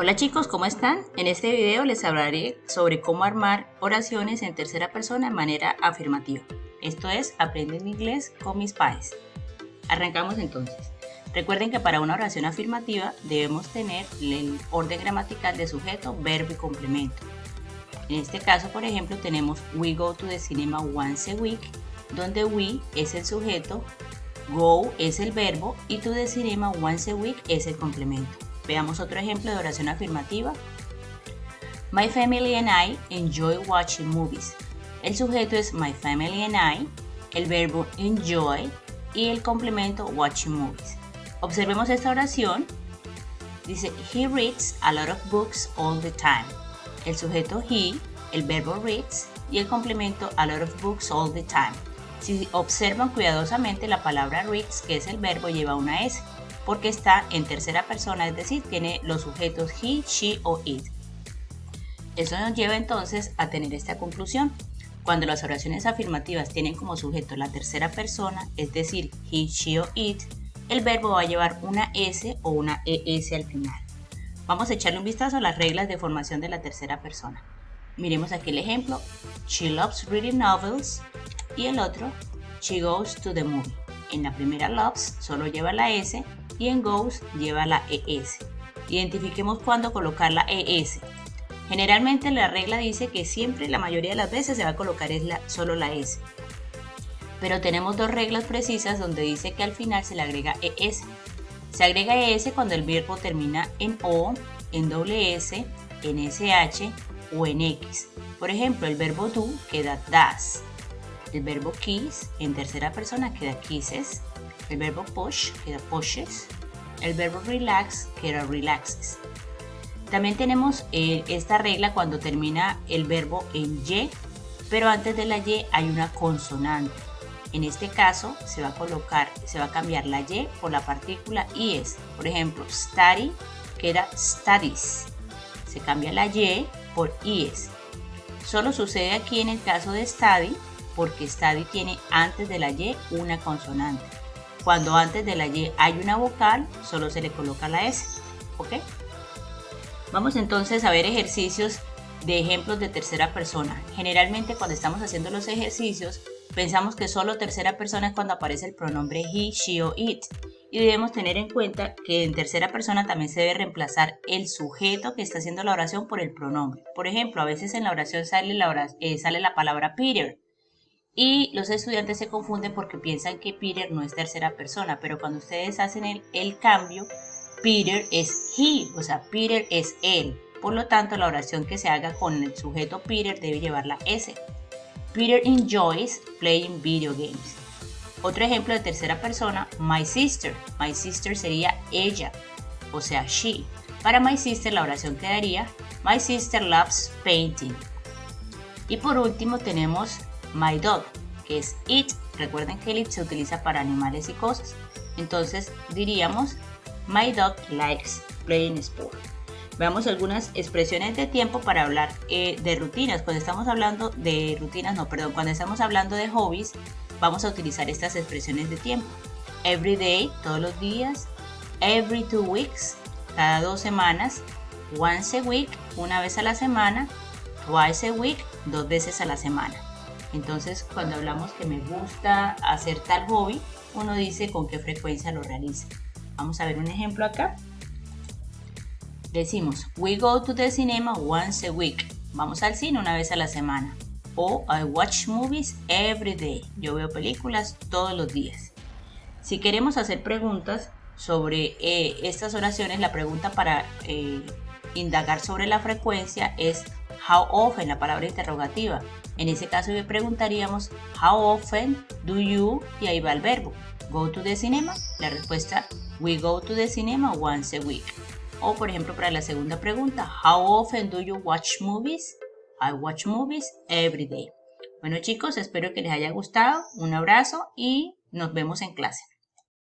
Hola chicos, ¿cómo están? En este video les hablaré sobre cómo armar oraciones en tercera persona de manera afirmativa. Esto es Aprendiendo Inglés con mis pais. Arrancamos entonces. Recuerden que para una oración afirmativa debemos tener el orden gramatical de sujeto, verbo y complemento. En este caso, por ejemplo, tenemos We go to the cinema once a week, donde we es el sujeto, go es el verbo y to the cinema once a week es el complemento. Veamos otro ejemplo de oración afirmativa. My family and I enjoy watching movies. El sujeto es my family and I, el verbo enjoy y el complemento watching movies. Observemos esta oración. Dice, he reads a lot of books all the time. El sujeto he, el verbo reads y el complemento a lot of books all the time. Si observan cuidadosamente, la palabra reads, que es el verbo, lleva una S, porque está en tercera persona, es decir, tiene los sujetos he, she o it. Eso nos lleva entonces a tener esta conclusión. Cuando las oraciones afirmativas tienen como sujeto la tercera persona, es decir, he, she o it, el verbo va a llevar una S o una ES al final. Vamos a echarle un vistazo a las reglas de formación de la tercera persona. Miremos aquí el ejemplo. She loves reading novels. Y el otro, she goes to the movie. En la primera loves solo lleva la S y en goes lleva la ES. Identifiquemos cuándo colocar la ES. Generalmente la regla dice que siempre, la mayoría de las veces, se va a colocar solo la S. Pero tenemos dos reglas precisas donde dice que al final se le agrega ES. Se agrega ES cuando el verbo termina en O, en doble S, en SH o en X. Por ejemplo, el verbo do queda does. El verbo kiss en tercera persona queda kisses. El verbo push queda pushes. El verbo relax queda relaxes. También tenemos esta regla cuando termina el verbo en Y, pero antes de la Y hay una consonante. En este caso se va a cambiar la Y por la partícula IS. Por ejemplo, study queda studies. Se cambia la Y por IS. Solo sucede aquí en el caso de study, porque study tiene antes de la Y una consonante. Cuando antes de la Y hay una vocal, solo se le coloca la S. ¿Ok? Vamos entonces a ver ejercicios de ejemplos de tercera persona. Generalmente cuando estamos haciendo los ejercicios, pensamos que solo tercera persona es cuando aparece el pronombre he, she o it. Y debemos tener en cuenta que en tercera persona también se debe reemplazar el sujeto que está haciendo la oración por el pronombre. Por ejemplo, a veces en la oración sale la palabra Peter. Y los estudiantes se confunden porque piensan que Peter no es tercera persona, pero cuando ustedes hacen el cambio, Peter es he, o sea, Peter es él. Por lo tanto, la oración que se haga con el sujeto Peter debe llevar la S. Peter enjoys playing video games. Otro ejemplo de tercera persona, my sister. My sister sería ella, o sea, she. Para my sister la oración quedaría, my sister loves painting. Y por último tenemos my dog, que es it. Recuerden que el it se utiliza para animales y cosas. Entonces diríamos, my dog likes playing sport. Veamos algunas expresiones de tiempo para hablar de rutinas. Cuando estamos hablando de rutinas, cuando estamos hablando de hobbies, vamos a utilizar estas expresiones de tiempo. Every day, todos los días. Every 2 weeks, cada 2 semanas. Once a week, una vez a la semana. Twice a week, 2 veces a la semana. Entonces, cuando hablamos que me gusta hacer tal hobby, uno dice con qué frecuencia lo realiza. Vamos a ver un ejemplo acá. Decimos, we go to the cinema once a week. Vamos al cine una vez a la semana. O I watch movies every day. Yo veo películas todos los días. Si queremos hacer preguntas sobre estas oraciones, la pregunta para indagar sobre la frecuencia es how often, la palabra interrogativa. En ese caso le preguntaríamos how often do you, y ahí va el verbo. Go to the cinema, la respuesta we go to the cinema once a week. O por ejemplo para la segunda pregunta, how often do you watch movies? I watch movies every day. Bueno chicos, espero que les haya gustado. Un abrazo y nos vemos en clase.